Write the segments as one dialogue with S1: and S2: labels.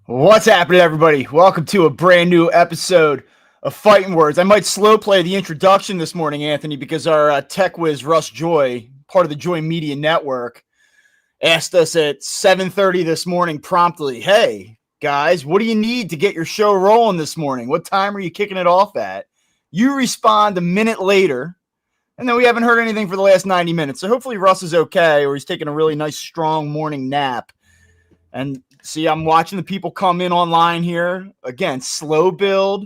S1: What's happening, everybody? Welcome to a brand new episode of Fighting Words. I might slow play the introduction this morning, Anthony, because our tech whiz Russ Joy, part of the Joy Media Network, asked us at 7:30 this morning promptly, "Hey, guys, what do you need to get your show rolling this morning? What time are you kicking it off at?" You respond a minute later, and then we haven't heard anything for the last 90 minutes. So hopefully Russ is okay, or he's taking a really nice, strong morning nap. And see, I'm watching the people come in online here. Again, slow build.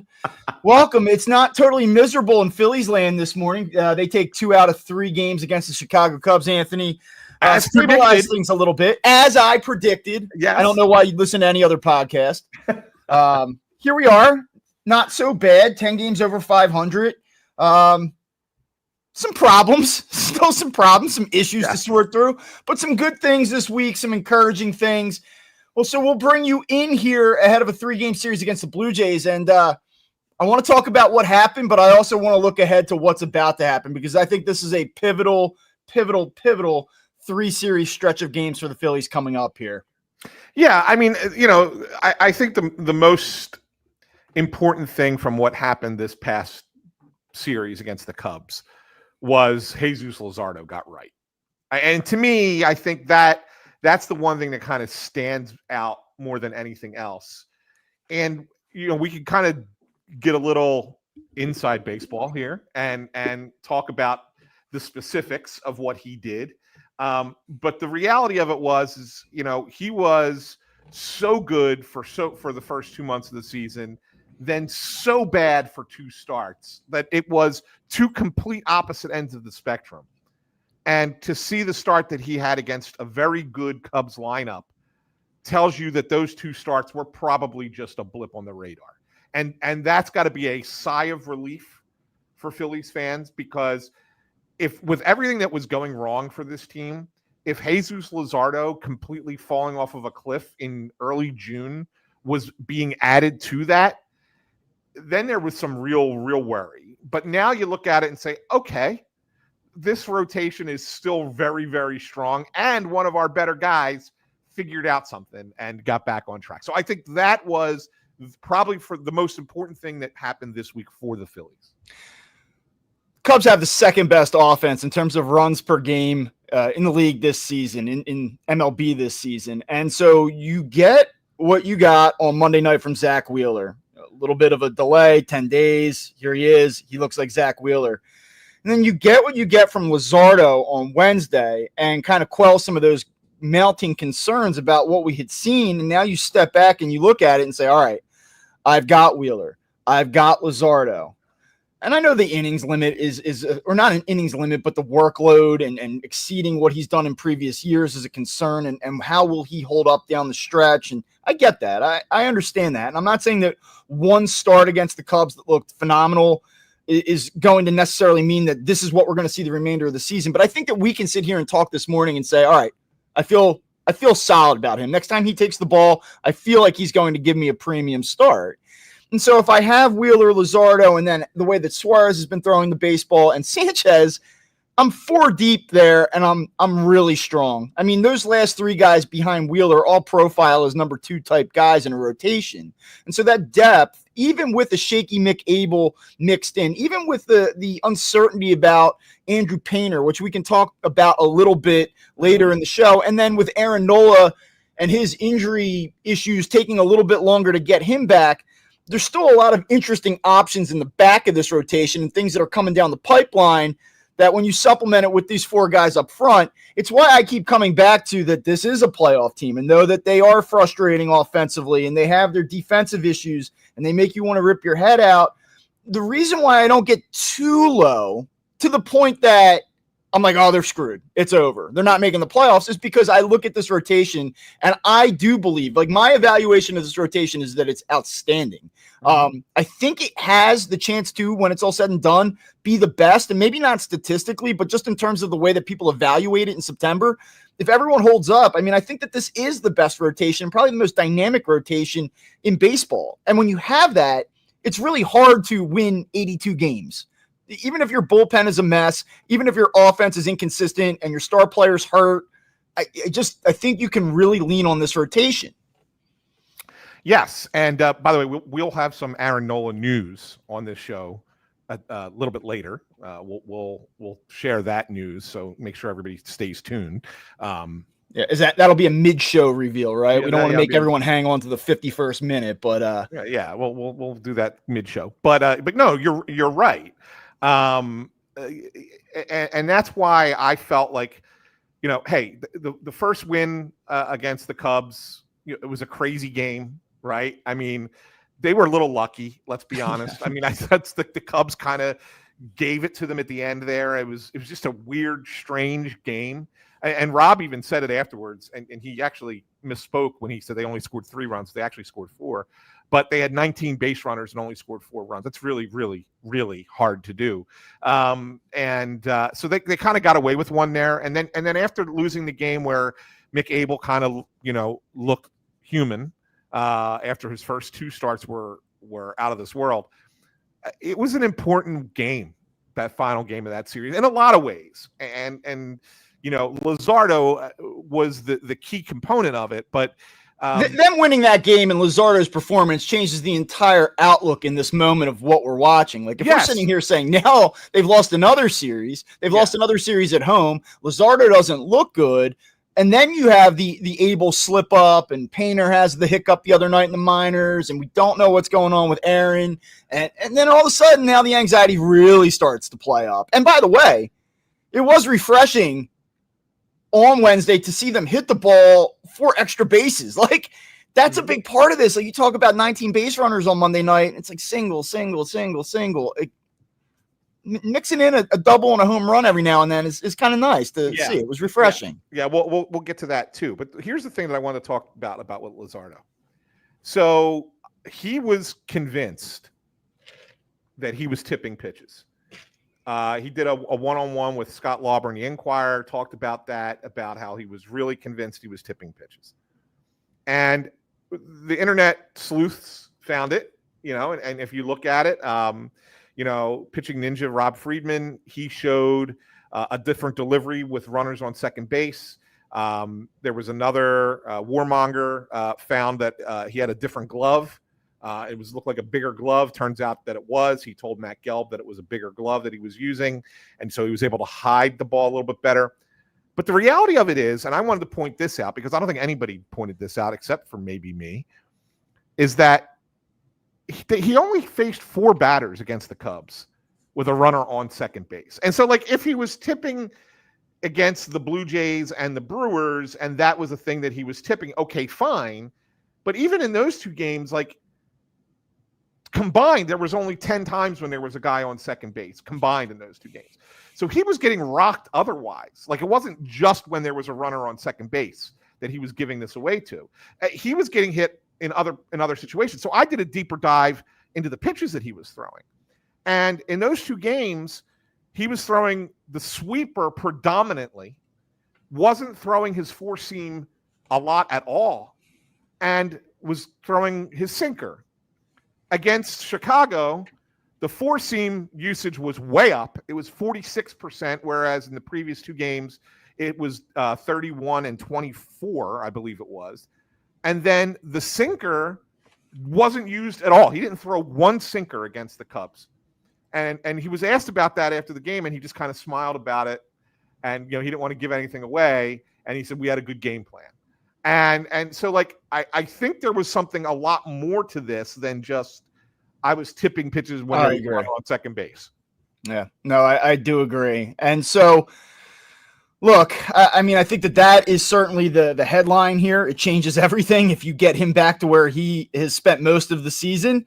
S1: Welcome. It's not totally miserable in Phillies land this morning. They take 2 out of 3 games against the Chicago Cubs, Anthony. Stabilize things a little bit, as I predicted.
S2: Yes.
S1: I don't know why you'd listen to any other podcast. Here we are. Not so bad. 10 games over 500. Some problems. Still some problems, some issues to sort through. But some good things this week, some encouraging things. Well, so we'll bring you in here ahead of a 3-game series against the Blue Jays. And I want to talk about what happened, but I also want to look ahead to what's about to happen, because I think this is a pivotal 3-series stretch of games for the Phillies coming up here.
S2: Yeah, I mean, I think the most important thing from what happened this past series against the Cubs was Jesus Luzardo got right. And to me, I think that's the one thing that kind of stands out more than anything else. And, we can kind of get a little inside baseball here and talk about the specifics of what he did. But the reality of it was, he was so good for the first 2 months of the season, then so bad for 2 starts, that it was 2 complete opposite ends of the spectrum. And to see the start that he had against a very good Cubs lineup tells you that those 2 starts were probably just a blip on the radar. And that's got to be a sigh of relief for Phillies fans, because if with everything that was going wrong for this team, if Jesus Luzardo completely falling off of a cliff in early June was being added to that, then there was some real worry. But now you look at it and say, okay, this rotation is still very, very strong, and one of our better guys figured out something and got back on track. So I think that was probably for the most important thing that happened this week for the Phillies.
S1: Cubs have the second best offense in terms of runs per game in the league this season, in MLB this season. And so you get what you got on Monday night from Zach Wheeler. A little bit of a delay, 10 days. Here he is. He looks like Zach Wheeler. And then you get what you get from Luzardo on Wednesday and kind of quell some of those mounting concerns about what we had seen. And now you step back and you look at it and say, all right, I've got Wheeler. I've got Luzardo. And I know the innings limit is or not an innings limit, but the workload and exceeding what he's done in previous years is a concern. And how will he hold up down the stretch? And I get that. I understand that. And I'm not saying that one start against the Cubs that looked phenomenal is going to necessarily mean that this is what we're going to see the remainder of the season. But I think that we can sit here and talk this morning and say, all right, I feel solid about him. Next time he takes the ball, I feel like he's going to give me a premium start. And so if I have Wheeler, Luzardo, and then the way that Suarez has been throwing the baseball and Sanchez, I'm 4 deep there, and I'm really strong. I mean, those last 3 guys behind Wheeler all profile as number 2 type guys in a rotation. And so that depth, even with the shaky Mick Abel mixed in, even with the uncertainty about Andrew Painter, which we can talk about a little bit later in the show, and then with Aaron Nola and his injury issues taking a little bit longer to get him back, there's still a lot of interesting options in the back of this rotation and things that are coming down the pipeline that when you supplement it with these 4 guys up front, it's why I keep coming back to that this is a playoff team, and though that they are frustrating offensively and they have their defensive issues and they make you want to rip your head out. The reason why I don't get too low to the point that I'm like, oh, they're screwed, it's over, they're not making the playoffs, is because I look at this rotation and I do believe, like, my evaluation of this rotation is that it's outstanding. I think it has the chance to, when it's all said and done, be the best, and maybe not statistically, but just in terms of the way that people evaluate it in September. If everyone holds up, I mean, I think that this is the best rotation, probably the most dynamic rotation in baseball. And when you have that, it's really hard to win 82 games. Even if your bullpen is a mess, even if your offense is inconsistent and your star players hurt, I think you can really lean on this rotation.
S2: Yes, and by the way, we'll have some Aaron Nola news on this show a little bit later. We'll share that news, so make sure everybody stays tuned.
S1: Yeah, that'll be a mid-show reveal, right?
S2: Yeah,
S1: We don't want to make everyone hang on to the 51st minute, but
S2: yeah, we'll do that mid-show. But no, you're right, and that's why I felt like, hey, the first win against the Cubs, it was a crazy game, right? I mean, they were a little lucky. Let's be honest. I mean, that's the Cubs kind of gave it to them at the end there. It was just a weird, strange game. And Rob even said it afterwards, and he actually misspoke when he said they only scored 3 runs. They actually scored 4, but they had 19 base runners and only scored 4 runs. That's really, really, really hard to do. So they kind of got away with one there. And then after losing the game where Mick Abel kind of, looked human after his first 2 starts were out of this world, it was an important game, that final game of that series, in a lot of ways. And Luzardo was the key component of it, but
S1: them winning that game and Luzardo's performance changes the entire outlook in this moment of what we're watching. Like, if we're sitting here saying now they've lost another series, lost another series at home, Luzardo doesn't look good, and then you have the Abel slip up, and Painter has the hiccup the other night in the minors, and we don't know what's going on with Aaron, and then all of a sudden now the anxiety really starts to play up. And by the way, it was refreshing on Wednesday to see them hit the ball 4 extra bases. Like, that's a big part of this. Like, you talk about 19 base runners on Monday night. It's like single. Mixing in a double and a home run every now and then is kind of nice to see. It was refreshing.
S2: Yeah, we'll get to that too. But here's the thing that I want to talk about with Luzardo. So he was convinced that he was tipping pitches. He did a one-on-one with Scott Lauber in the Enquirer, talked about that, about how he was really convinced he was tipping pitches. And the internet sleuths found it, and if you look at it, Pitching Ninja, Rob Friedman, he showed a different delivery with runners on second base. There was another warmonger found that he had a different glove. It looked like a bigger glove. Turns out that it was. He told Matt Gelb that it was a bigger glove that he was using, and so he was able to hide the ball a little bit better. But the reality of it is, and I wanted to point this out because I don't think anybody pointed this out except for maybe me, is that he only faced 4 batters against the Cubs with a runner on second base. And so, like, if he was tipping against the Blue Jays and the Brewers, and that was a thing that he was tipping, okay, fine. But even in those 2 games, like, combined, there was only 10 times when there was a guy on second base combined in those 2 games. So he was getting rocked otherwise. Like, it wasn't just when there was a runner on second base that he was giving this away to. He was getting hit in other situations. So I did a deeper dive into the pitches that he was throwing. And in those 2 games, he was throwing the sweeper predominantly, wasn't throwing his 4-seam a lot at all, and was throwing his sinker. Against Chicago, the 4-seam usage was way up. It was 46%, whereas in the previous 2 games, it was 31 and 24, I believe it was. And then the sinker wasn't used at all. He didn't throw 1 sinker against the Cubs. And he was asked about that after the game, and he just kind of smiled about it. And, he didn't want to give anything away. And he said, we had a good game plan. And so, like, I think there was something a lot more to this than just I was tipping pitches when they were on second base.
S1: Yeah, no, I do agree. And so, look, I mean, I think that is certainly the headline here. It changes everything if you get him back to where he has spent most of the season.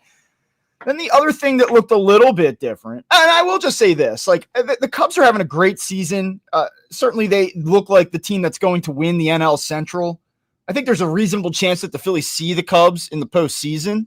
S1: Then the other thing that looked a little bit different, and I will just say this, like, the Cubs are having a great season. Certainly they look like the team that's going to win the NL Central. I think there's a reasonable chance that the Phillies see the Cubs in the postseason.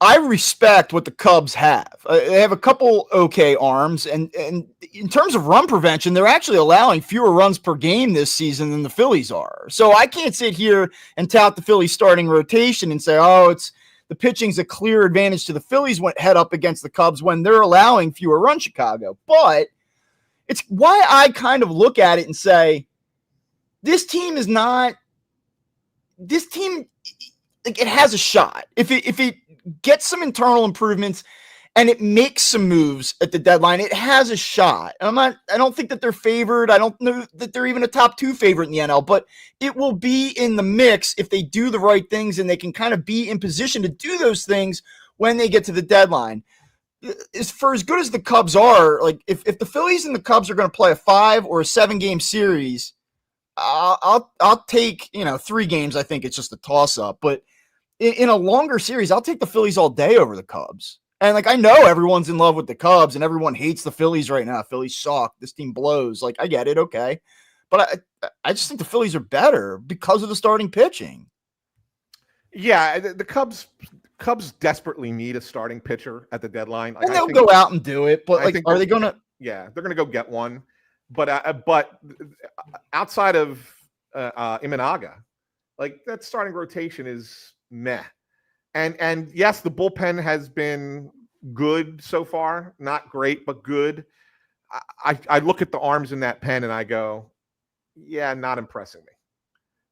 S1: I respect what the Cubs have. They have a couple okay arms, and in terms of run prevention, they're actually allowing fewer runs per game this season than the Phillies are. So I can't sit here and tout the Phillies starting rotation and say, it's the pitching's a clear advantage to the Phillies went head up against the Cubs when they're allowing fewer runs Chicago. But it's why I kind of look at it and say, this team is not this team, like, it has a shot if it gets some internal improvements and it makes some moves at the deadline. It has a shot. I don't think that they're favored. I don't know that they're even a top 2 favorite in the NL, but it will be in the mix if they do the right things and they can kind of be in position to do those things when they get to the deadline. For as good as the Cubs are, like if the Phillies and the Cubs are going to play a 5 or a 7 game series, I'll take 3 games. I think it's just a toss up, but in a longer series, I'll take the Phillies all day over the Cubs. And like, I know everyone's in love with the Cubs and everyone hates the Phillies right now. Phillies suck. This team blows. Like, I get it. Okay. But I just think the Phillies are better because of the starting pitching.
S2: Yeah. The Cubs desperately need a starting pitcher at the deadline.
S1: Like, and they'll go out and do it. But like, are they going to?
S2: Yeah, they're going to go get one. But outside of Imanaga, like, that starting rotation is meh. And yes, the bullpen has been good so far. Not great, but good. I look at the arms in that pen and I go, yeah, not impressing me.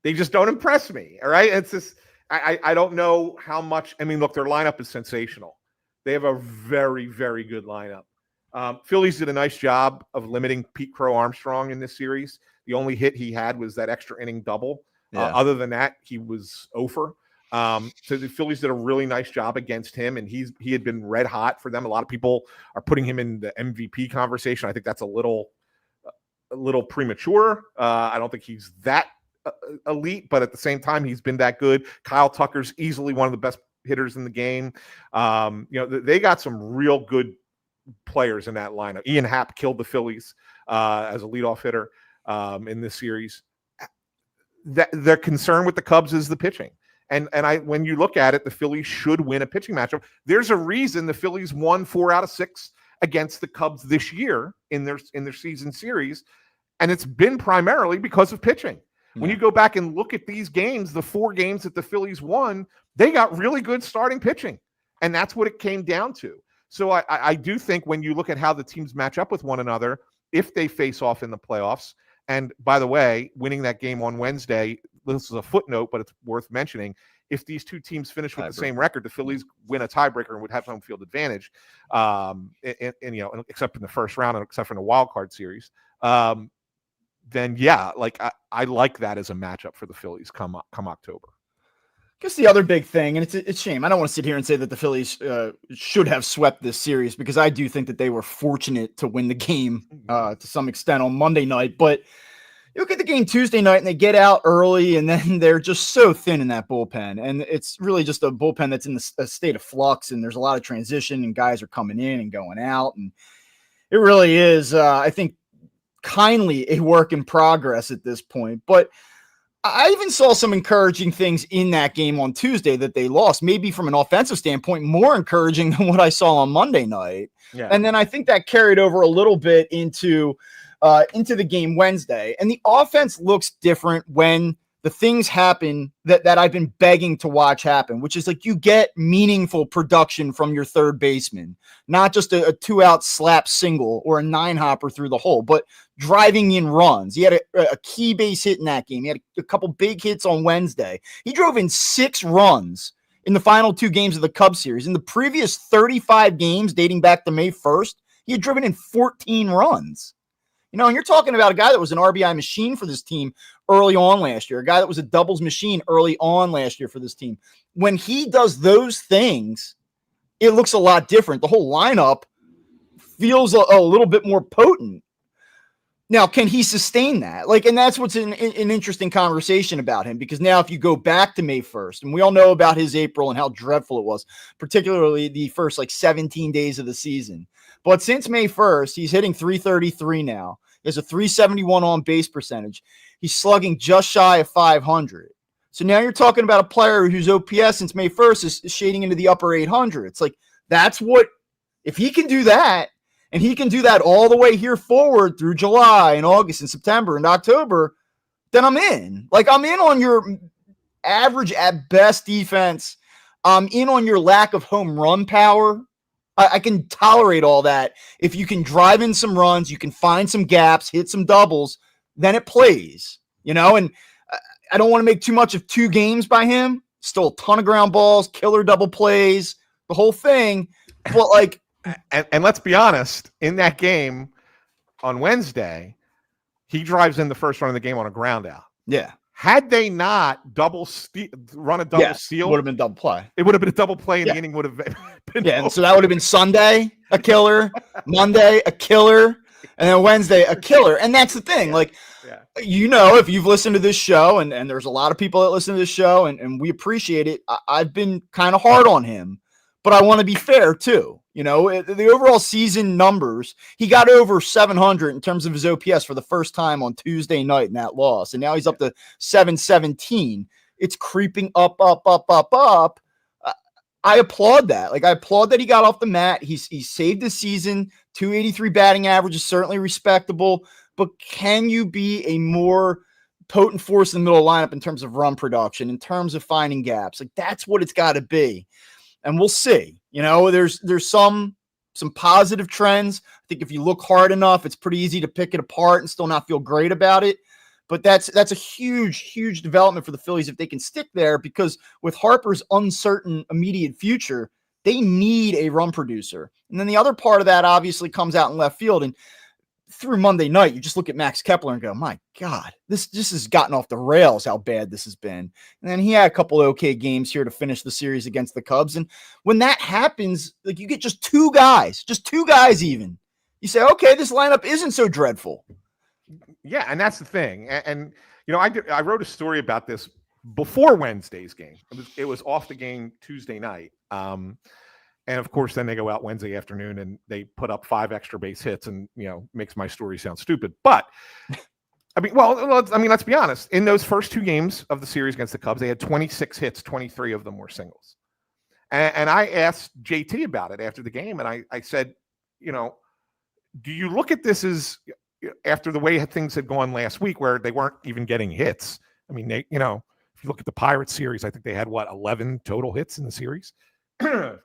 S2: They just don't impress me. All right. It's just, I don't know how much. I mean, look, their lineup is sensational. They have a very, very good lineup. Phillies did a nice job of limiting Pete Crow Armstrong in this series. The only hit he had was that extra inning double. Yeah. Other than that, he was over. So the Phillies did a really nice job against him, and he had been red hot for them. A lot of people are putting him in the MVP conversation. I think that's a little premature. I don't think he's that elite, but at the same time, he's been that good. Kyle Tucker's easily one of the best hitters in the game. They got some real good players in that lineup. Ian Happ killed the Phillies as a leadoff hitter in this series. Their concern with the Cubs is the pitching. And when you look at it, the Phillies should win a pitching matchup. There's a reason the Phillies won 4 out of 6 against the Cubs this year in their season series, and it's been primarily because of pitching. Yeah. When you go back and look at these games, the 4 games that the Phillies won, they got really good starting pitching, and that's what it came down to. So I do think when you look at how the teams match up with one another, if they face off in the playoffs, and by the way, winning that game on Wednesday, this is a footnote, but it's worth mentioning. If these two teams finish with the same record, the Phillies win a tiebreaker and would have home field advantage, except in the first round and except for in the wild card series. Then yeah, like I like that as a matchup for the Phillies come October.
S1: I guess the other big thing, and it's a shame, I don't want to sit here and say that the Phillies should have swept this series, because I do think that they were fortunate to win the game to some extent on Monday night. But you look at the game Tuesday night and they get out early, and then they're just so thin in that bullpen. And it's really just a bullpen that's in a state of flux, and there's a lot of transition, and guys are coming in and going out. And it really is, I think, kindly a work in progress at this point. But I even saw some encouraging things in that game on Tuesday that they lost, maybe from an offensive standpoint, more encouraging than what I saw on Monday night. Yeah. And then I think that carried over a little bit into the game Wednesday. And the offense looks different when the things happen that I've been begging to watch happen, which is like you get meaningful production from your third baseman, not just a 2-out slap single or a 9-hopper through the hole, but driving in runs. He had a key base hit in that game. He had a couple big hits on Wednesday. He drove in 6 runs in the final 2 games of the Cubs series. In the previous 35 games dating back to May 1st, he had driven in 14 runs. And you're talking about a guy that was an RBI machine for this team early on last year, a guy that was a doubles machine early on last year for this team. When he does those things, it looks a lot different. The whole lineup feels a little bit more potent. Now, can he sustain that? And that's what's an interesting conversation about him, because now if you go back to May 1st, and we all know about his April and how dreadful it was, particularly the first 17 days of the season. But since May 1st, he's hitting .333 now. He has a .371 on base percentage. He's slugging just shy of 500. So now you're talking about a player whose OPS since May 1st is shading into the upper 800s. That's what, if he can do that, and he can do that all the way here forward through July and August and September and October, then I'm in. I'm in on your average at best defense. I'm in on your lack of home run power. I can tolerate all that. If you can drive in some runs, you can find some gaps, hit some doubles, then it plays, and I don't want to make too much of 2 games by him. Still a ton of ground balls, killer double plays, the whole thing. But like,
S2: and let's be honest, in that game on Wednesday, he drives in the first run of the game on a ground out.
S1: Yeah.
S2: Had they not run a double steal,
S1: would have been double play.
S2: It would have been a double play, and the inning would have been.
S1: Yeah, and so that would have been Sunday a killer, Monday a killer, and then Wednesday a killer. And that's the thing, like, if you've listened to this show, and there's a lot of people that listen to this show, and we appreciate it. I've been kind of hard on him, but I want to be fair too. The overall season numbers, he got over 700 in terms of his OPS for the first time on Tuesday night in that loss. And now he's up to 717. It's creeping up. I applaud that. Like, I applaud that he got off the mat. He saved the season. 283 batting average is certainly respectable, but can you be a more potent force in the middle lineup in terms of run production, in terms of finding gaps? Like, that's what it's got to be. And we'll see. There's some positive trends. I think if you look hard enough, it's pretty easy to pick it apart and still not feel great about it. But that's a huge development for the Phillies if they can stick there, because with Harper's uncertain immediate future, they need a run producer. And then the other part of that obviously comes out in left field. And through Monday night, you just look at Max Kepler and go, my God, this has gotten off the rails how bad this has been. And then he had a couple of okay games here to finish the series against the Cubs. And when that happens, like, you get just two guys even. You say, okay, this lineup isn't so dreadful.
S2: Yeah, and that's the thing. And I wrote a story about this before Wednesday's game. It was off the game Tuesday night. And of course, then they go out Wednesday afternoon and they put up 5 extra base hits, and makes my story sound stupid. But let's be honest. In those first 2 games of the series against the Cubs, they had 26 hits. 23 of them were singles. And I asked JT about it after the game, and I said, do you look at this as, after the way things had gone last week, where they weren't even getting hits? I mean, if you look at the Pirates series, I think they had 11 total hits in the series.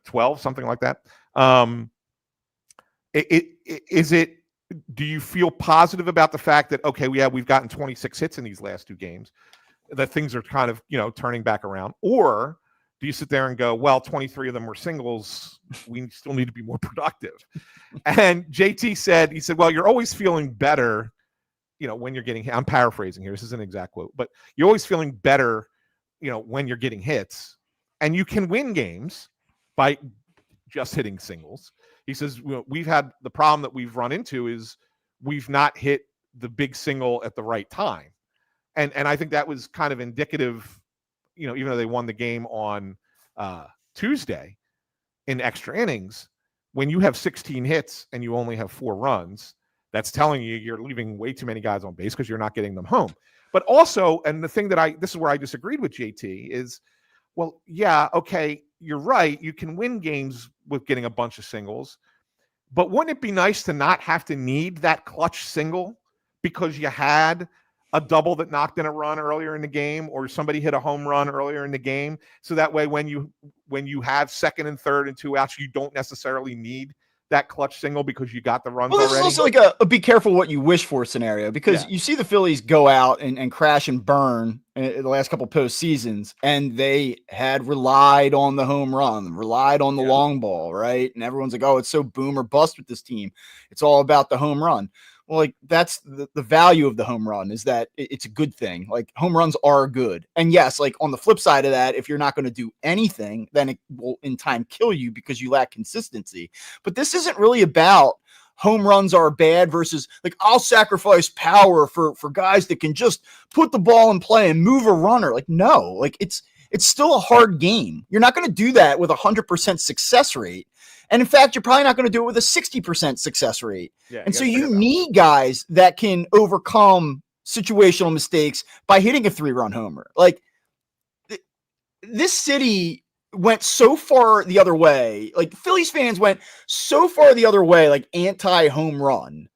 S2: 12, something like that. Do you feel positive about the fact that, okay, we've gotten 26 hits in these last 2 games, that things are kind of, turning back around? Or do you sit there and go, well, 23 of them were singles, we still need to be more productive? And JT said, well, you're always feeling better, when you're getting hit. I'm paraphrasing here, this isn't an exact quote, but you're always feeling better, when you're getting hits, and you can win games by just hitting singles. He says, we've had the problem that we've run into is we've not hit the big single at the right time. And I think that was kind of indicative, even though they won the game on Tuesday in extra innings, when you have 16 hits and you only have 4 runs, that's telling you you're leaving way too many guys on base because you're not getting them home. But also, and the thing this is where I disagreed with JT is, well, yeah, okay, you're right. You can win games with getting a bunch of singles, but wouldn't it be nice to not have to need that clutch single because you had a double that knocked in a run earlier in the game, or somebody hit a home run earlier in the game? So that way, when you have second and third and 2 outs, you don't necessarily need that clutch single because you got the runs already.
S1: This is also like a be careful what you wish for scenario, because you see the Phillies go out and crash and burn in the last couple of postseasons, and they had relied on the home run, relied on the long ball, right? And everyone's like, oh, it's so boom or bust with this team. It's all about the home run. Well, like, that's the value of the home run, is that it's a good thing. Like, home runs are good. And yes, like, on the flip side of that, if you're not going to do anything, then it will in time kill you because you lack consistency. But this isn't really about home runs are bad versus, like, I'll sacrifice power for guys that can just put the ball in play and move a runner. Like, no, like, it's still a hard game. You're not going to do that with 100% success rate. And in fact, you're probably not going to do it with a 60% success rate. Yeah, and so you need guys that can overcome situational mistakes by hitting a 3-run homer. Like, this city went so far the other way. Like, Phillies fans went so far the other way, like, anti-home run,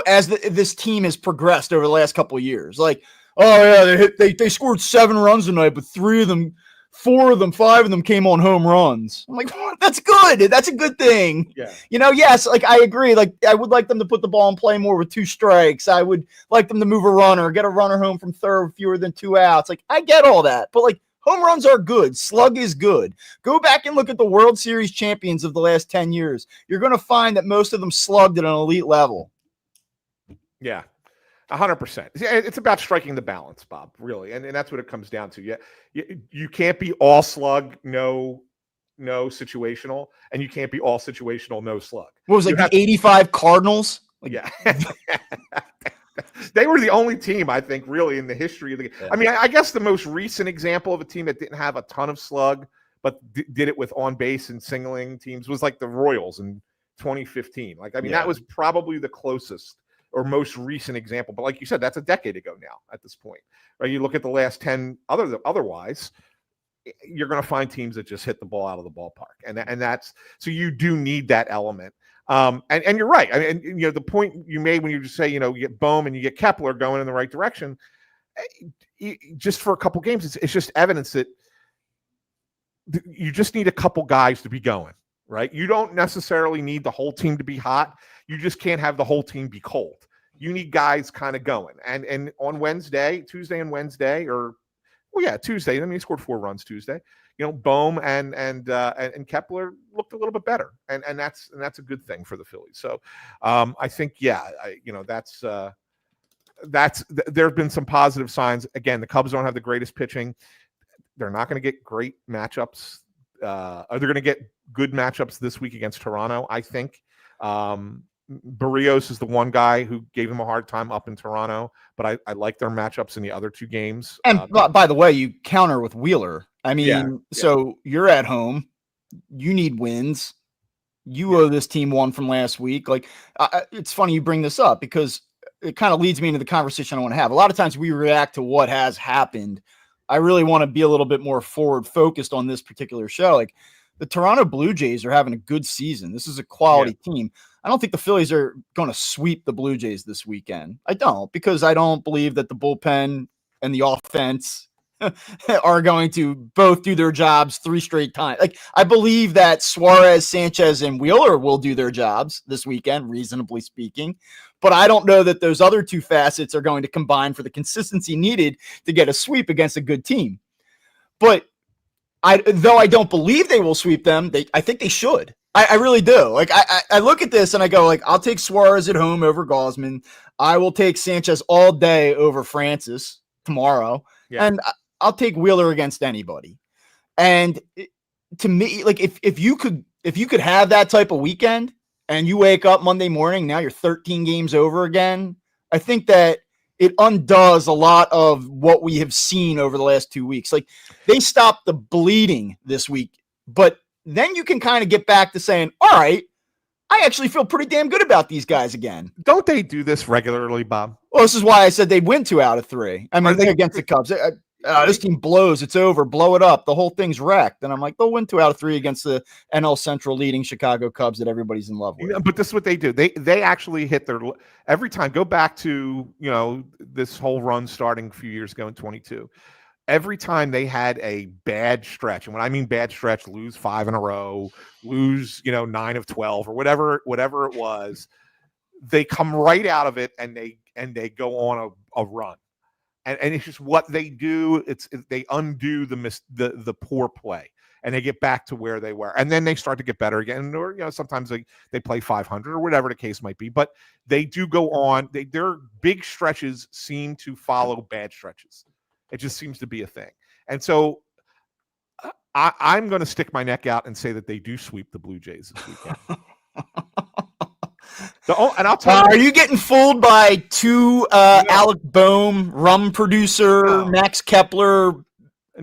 S1: as this team has progressed over the last couple of years. Like, oh yeah, they scored 7 runs tonight, but 3 of them 5 of them came on home runs. I'm like, that's good. That's a good thing.
S2: Yeah.
S1: Yes, like I agree. Like I would like them to put the ball in play more with 2 strikes. I would like them to move a runner, get a runner home from third, fewer than 2 outs. Like I get all that, but like home runs are good. Slug is good. Go back and look at the World Series champions of the last 10 years. You're going to find that most of them slugged at an elite level.
S2: Yeah. 100%. It's about striking the balance, Bob, really. And that's what it comes down to. You can't be all slug, no situational, and you can't be all situational, no slug.
S1: What was it, the 85 Cardinals?
S2: Yeah. They were the only team, I think, really in the history of the game. Yeah. I mean, I guess the most recent example of a team that didn't have a ton of slug, but did it with on base and singling teams was like the Royals in 2015. Like, I mean, that was probably the closest or most recent example. But like you said, that's a decade ago now at this point, right? You look at the last 10 otherwise, you're going to find teams that just hit the ball out of the ballpark. And that's, so you do need that element. And you're right. I mean, the point you made when you just say, you get Bohm and you get Kepler going in the right direction, just for a couple games, it's just evidence that you just need a couple guys to be going, right? You don't necessarily need the whole team to be hot. You just can't have the whole team be cold. You need guys kind of going. And on Tuesday and Wednesday, Tuesday. I mean, he scored 4 runs Tuesday. Bohm and Kepler looked a little bit better, and that's a good thing for the Phillies. So I think that's there have been some positive signs. Again, the Cubs don't have the greatest pitching. They're not going to get great matchups. Are they going to get good matchups this week against Toronto? I think. Barrios is the one guy who gave him a hard time up in Toronto, but I like their matchups in the other 2 games.
S1: And by the way, you counter with Wheeler. I mean, so you're at home, you need wins. You owe this team one from last week. Like, it's funny you bring this up because it kind of leads me into the conversation I want to have. A lot of times we react to what has happened. I really want to be a little bit more forward focused on this particular show. Like, the Toronto Blue Jays are having a good season. This is a quality team. I don't think the Phillies are going to sweep the Blue Jays this weekend. I don't, because I don't believe that the bullpen and the offense are going to both do their jobs 3 straight times. Like, I believe that Suarez, Sanchez, and Wheeler will do their jobs this weekend, reasonably speaking. But I don't know that those other 2 facets are going to combine for the consistency needed to get a sweep against a good team. But though I don't believe they will sweep them, I think they should. I really do. Like, I look at this and I go, like, I'll take Suarez at home over Gausman. I will take Sanchez all day over Francis tomorrow. Yeah. And I'll take Wheeler against anybody. And to me, like, if you could have that type of weekend and you wake up Monday morning, now you're 13 games over again, I think that it undoes a lot of what we have seen over the last 2 weeks. Like, they stopped the bleeding this week, but then you can kind of get back to saying, all right, I actually feel pretty damn good about these guys again.
S2: Don't they do this regularly, Bob?
S1: Well, this is why I said they'd win 2 out of 3. I mean, they're against the Cubs. This team blows. It's over. Blow it up. The whole thing's wrecked. And I'm like, they'll win 2 out of 3 against the NL Central leading Chicago Cubs that everybody's in love with.
S2: But this is what they do. They actually hit their every time. Go back to this whole run starting a few years ago in 22. Every time they had a bad stretch, and when I mean bad stretch, lose 5 in a row, lose 9 of 12 or whatever it was, they come right out of it and they go on a run. And it's just what they do. They undo the poor play, and they get back to where they were, and then they start to get better again. Or sometimes they play 500 or whatever the case might be. But they do go on. Their big stretches seem to follow bad stretches. It just seems to be a thing. And so I'm going to stick my neck out and say that they do sweep the Blue Jays this weekend. And I'll tell you,
S1: are you getting fooled by 2 Alec Bohm, rum producer, Max Kepler,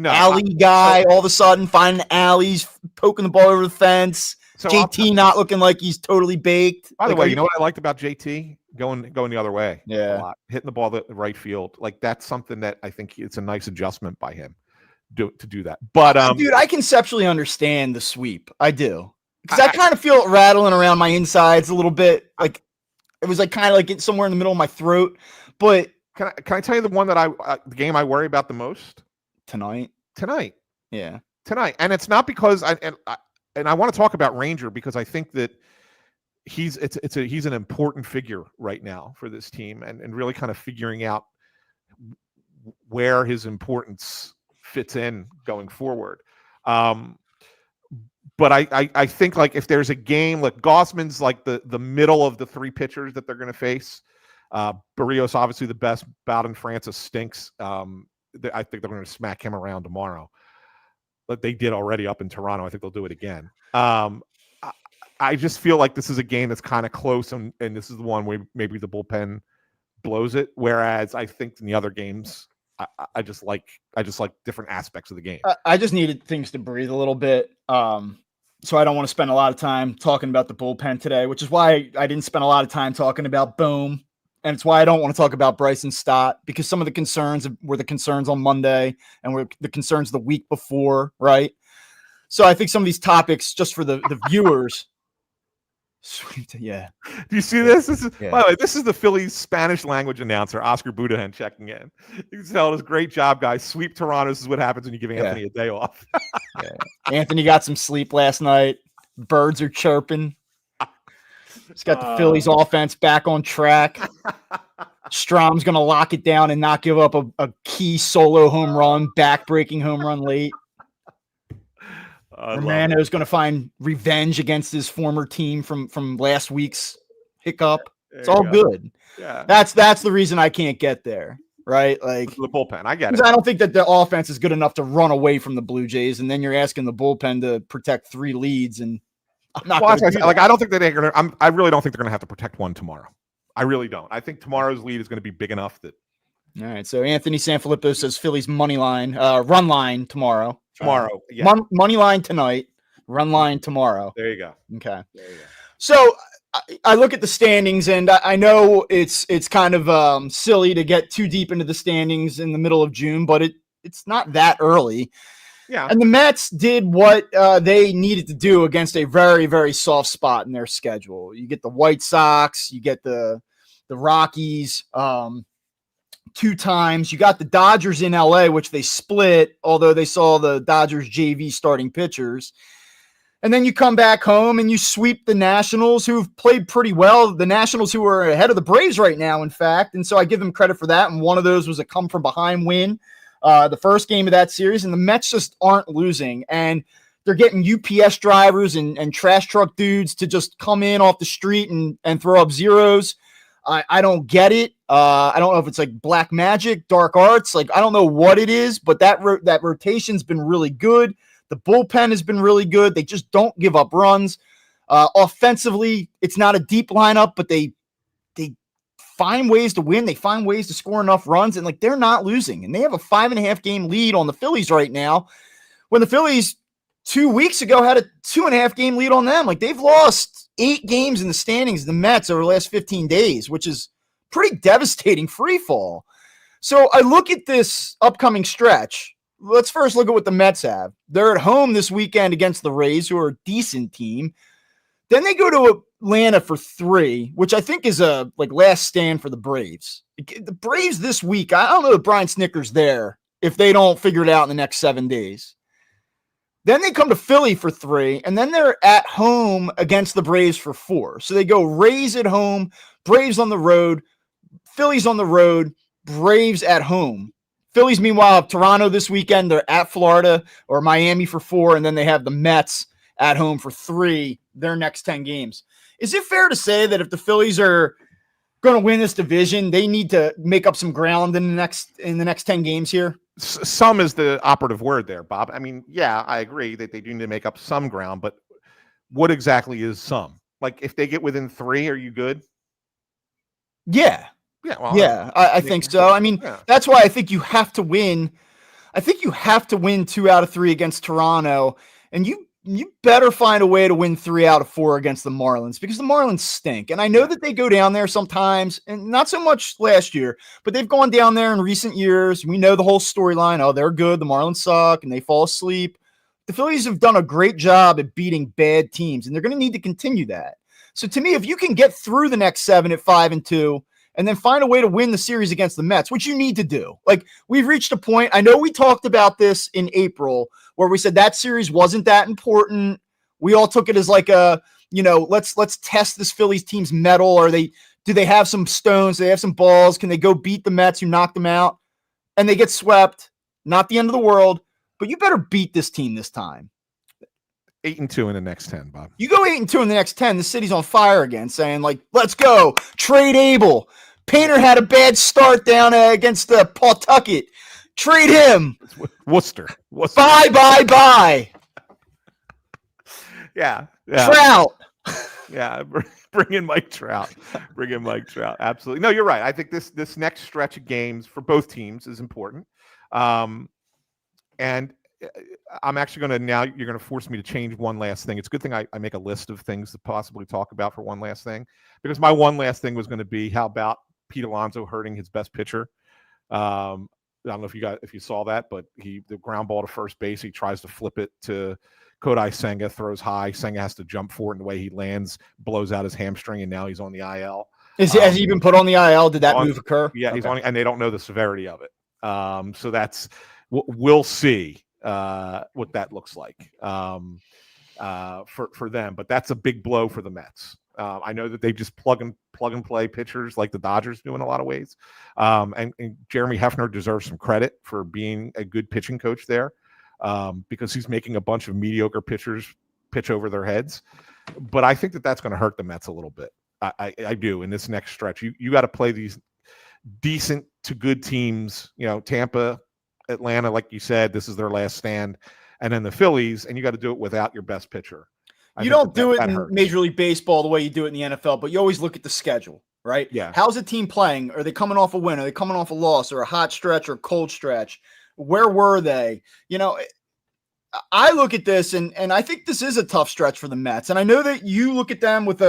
S1: alley guy, all of a sudden finding alleys, poking the ball over the fence, so JT not looking like he's totally baked?
S2: By the way, you know what I liked about JT? Going the other way.
S1: Yeah.
S2: Hitting the ball the right field. Like, that's something that I think it's a nice adjustment by him to do that. But
S1: dude, I conceptually understand the sweep. I do. Because I kind of feel it rattling around my insides a little bit. Like, it was like kind of like it's somewhere in the middle of my throat. But
S2: can I tell you the one that the game I worry about the most
S1: tonight? Yeah.
S2: tonight. And it's not because I want to talk about Ranger because I think that he's an important figure right now for this team and really kind of figuring out where his importance fits in going forward. But I think like if there's a game like Gossman's like the middle of the three pitchers that they're going to face. Barrios obviously the best. Bowden Francis stinks. I think they're going to smack him around tomorrow. But they did already up in Toronto. I think they'll do it again. I just feel like this is a game that's kind of close, and this is the one where maybe the bullpen blows it. Whereas I think in the other games, I just like different aspects of the game.
S1: I just needed things to breathe a little bit. So I don't want to spend a lot of time talking about the bullpen today, which is why I didn't spend a lot of time talking about Bohm. And it's why I don't want to talk about Bryson Stott, because some of the concerns were the concerns on Monday and were the concerns the week before, right? So I think some of these topics, just for the viewers. Yeah.
S2: Do you see this? This is by the way, this is the Phillies Spanish language announcer, Oscar Budahan, checking in. You can tell us, great job, guys. Sweep Toronto. This is what happens when you give Anthony a day off.
S1: Anthony got some sleep last night. Birds are chirping. He's got the Phillies offense back on track. Strom's going to lock it down and not give up a key solo home run, back-breaking home run late. Romano's going to find revenge against his former team from last week's hiccup. It's all good.
S2: Yeah,
S1: that's the reason I can't get there, right? Like
S2: the bullpen, I get it.
S1: I don't think that the offense is good enough to run away from the Blue Jays, and then you're asking the bullpen to protect 3 leads, and I'm not.
S2: Well, I don't think that they're going to. I really don't think they're going to have to protect one tomorrow. I really don't. I think tomorrow's lead is going to be big enough that.
S1: All right. So Anthony Sanfilippo says Phillies money line, run line tomorrow.
S2: Tomorrow,
S1: money line tonight, run line tomorrow.
S2: There you go.
S1: Okay. There you go. So I look at the standings, and I know it's kind of silly to get too deep into the standings in the middle of June, but it's not that early.
S2: Yeah. And
S1: the Mets did what they needed to do against a very, very soft spot in their schedule. You get the White Sox, you get the Rockies 2 times. You got the Dodgers in LA, which they split, although they saw the Dodgers JV starting pitchers. And then you come back home and you sweep the Nationals, who've played pretty well. The Nationals, who are ahead of the Braves right now, in fact. And so I give them credit for that. And one of those was a come-from-behind win, the first game of that series. And the Mets just aren't losing. And they're getting UPS drivers and trash truck dudes to just come in off the street and throw up zeros. I don't get it. I don't know if it's like black magic, dark arts. Like, I don't know what it is, but that rotation's been really good. The bullpen has been really good. They just don't give up runs. Offensively, it's not a deep lineup, but they find ways to win. They find ways to score enough runs, and like they're not losing. And they have a 5.5 game lead on the Phillies right now, when the Phillies 2 weeks ago had a 2.5 game lead on them. Like, they've lost 8 games in the standings, the Mets, over the last 15 days, which is pretty devastating free fall. So I look at this upcoming stretch. Let's first look at what the Mets have. They're at home this weekend against the Rays, who are a decent team. Then they go to Atlanta for 3, which I think is a last stand for the Braves. The Braves this week, I don't know if Brian Snitker's there if they don't figure it out in the next 7 days. Then they come to Philly for 3, and then they're at home against the Braves for 4. So they go Rays at home, Braves on the road, Phillies on the road, Braves at home. Phillies, meanwhile, have Toronto this weekend. They're at Florida or Miami for 4, and then they have the Mets at home for 3, their next 10 games. Is it fair to say that if the Phillies are going to win this division, they need to make up some ground in the next 10 games here?
S2: Some is the operative word there, Bob. I mean, yeah, I agree that they do need to make up some ground, but what exactly is some? Like, if they get within 3, are you good?
S1: Yeah.
S2: Yeah. Well,
S1: yeah, I think so. I mean, That's why I think you have to win. I think you have to win 2 out of 3 against Toronto, and you better find a way to win 3 out of 4 against the Marlins, because the Marlins stink. And I know that they go down there sometimes, and not so much last year, but they've gone down there in recent years. We know the whole storyline. Oh, they're good. The Marlins suck, and they fall asleep. The Phillies have done a great job at beating bad teams, and they're going to need to continue that. So to me, if you can get through the next 7 at 5-2, and then find a way to win the series against the Mets, which you need to do. Like, we've reached a point. I know we talked about this in April where we said that series wasn't that important. We all took it as like a, let's test this Phillies team's mettle. Do they have some stones? Do they have some balls? Can they go beat the Mets who knocked them out? And they get swept. Not the end of the world, but you better beat this team this time.
S2: 8-2 in the next 10, Bob.
S1: You go 8-2 in the next 10, the city's on fire again, saying, like, let's go. Trade Abel. Painter had a bad start down against Pawtucket. Trade him.
S2: Worcester.
S1: Bye.
S2: Yeah.
S1: Trout.
S2: Yeah. Bring in Mike Trout. Absolutely. No, you're right. I think this next stretch of games for both teams is important. And I'm actually going to, now you're going to force me to change one last thing. It's a good thing I make a list of things to possibly talk about for one last thing, because my one last thing was going to be, how about Pete Alonso hurting his best pitcher? I don't know if you saw that, but the ground ball to first base, he tries to flip it to Kodai Senga, throws high. Senga has to jump for it, and the way he lands blows out his hamstring, and now he's on the IL.
S1: Has he been put on the IL? Did that move occur?
S2: Yeah, okay. He's on, and they don't know the severity of it. So we'll see what that looks like for them. But that's a big blow for the Mets. I know that they just plug and play pitchers like the Dodgers do in a lot of ways. And Jeremy Hefner deserves some credit for being a good pitching coach there, because he's making a bunch of mediocre pitchers pitch over their heads. But I think that's going to hurt the Mets a little bit. I do in this next stretch. You got to play these decent to good teams, Tampa, Atlanta, like you said, this is their last stand, and then the Phillies, and you got to do it without your best pitcher.
S1: You don't do it in Major League Baseball the way you do it in the NFL, but you always look at the schedule, right?
S2: Yeah.
S1: How's a team playing? Are they coming off a win? Are they coming off a loss or a hot stretch or a cold stretch? Where were they? I look at this and I think this is a tough stretch for the Mets. And I know that you look at them with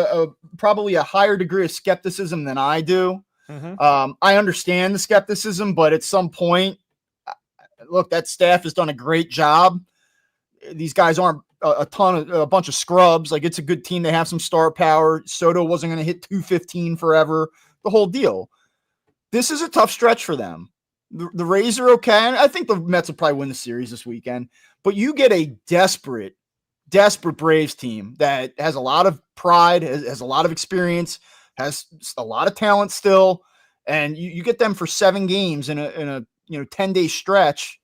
S1: probably a higher degree of skepticism than I do. Mm-hmm. I understand the skepticism, but at some point, look, that staff has done a great job. These guys aren't a bunch of scrubs. Like, it's a good team. They have some star power. Soto wasn't going to hit 215 forever. The whole deal. This is a tough stretch for them. The Rays are okay. And I think the Mets will probably win the series this weekend. But you get a desperate Braves team that has a lot of pride, has a lot of experience, has a lot of talent still, and you get them for 7 games in a 10-day stretch,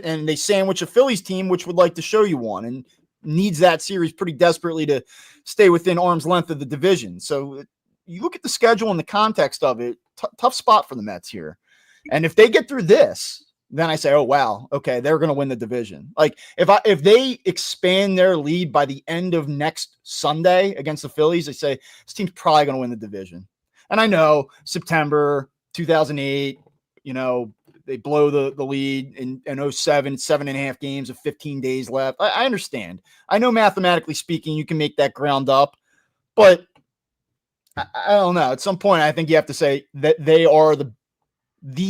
S1: and they sandwich a Phillies team which would like to show you one and needs that series pretty desperately to stay within arm's length of the division. So you look at the schedule in the context of it, tough spot for the Mets here. And if they get through this, then I say, oh, wow, okay, they're going to win the division. Like, if they expand their lead by the end of next Sunday against the Phillies, I say this team's probably going to win the division. And I know September 2008, they blow the lead in 07, 7.5 games of 15 days left. I understand. I know mathematically speaking, you can make that ground up, but I don't know. At some point, I think you have to say that they are the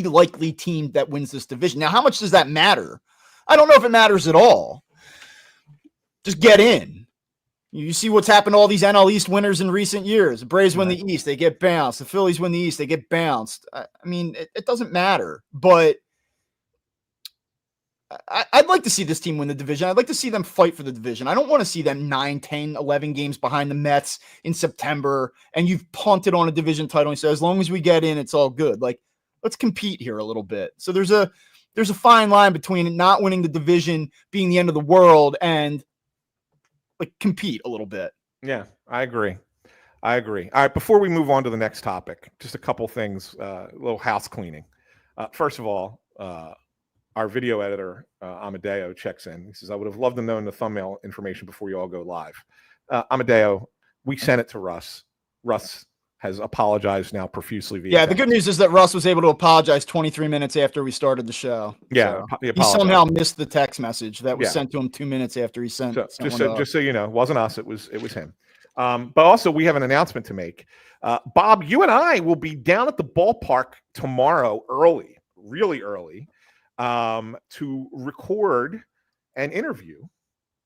S1: likely team that wins this division. Now, how much does that matter? I don't know if it matters at all. Just get in. You see what's happened to all these NL East winners in recent years. The Braves win the East, they get bounced. The Phillies win the East, they get bounced. I mean, it doesn't matter. But I'd like to see this team win the division. I'd like to see them fight for the division. I don't want to see them 9, 10, 11 games behind the Mets in September, and you've punted on a division title and say, as long as we get in, it's all good. Like, let's compete here a little bit. So there's a fine line between not winning the division being the end of the world and like compete a little bit.
S2: Yeah, I agree. All right, before we move on to the next topic, just a couple things, a little house cleaning. First of all, our video editor, Amadeo, checks in. He says, I would have loved to know the thumbnail information before you all go live. Amadeo, we sent it to Russ. Russ has apologized now profusely.
S1: Yeah, the good news is that Russ was able to apologize 23 minutes after we started the show.
S2: Yeah,
S1: so he somehow missed the text message that was sent to him 2 minutes after he sent.
S2: Just so you know, it wasn't us. It was him. But also, we have an announcement to make. Bob, you and I will be down at the ballpark tomorrow, really early, to record an interview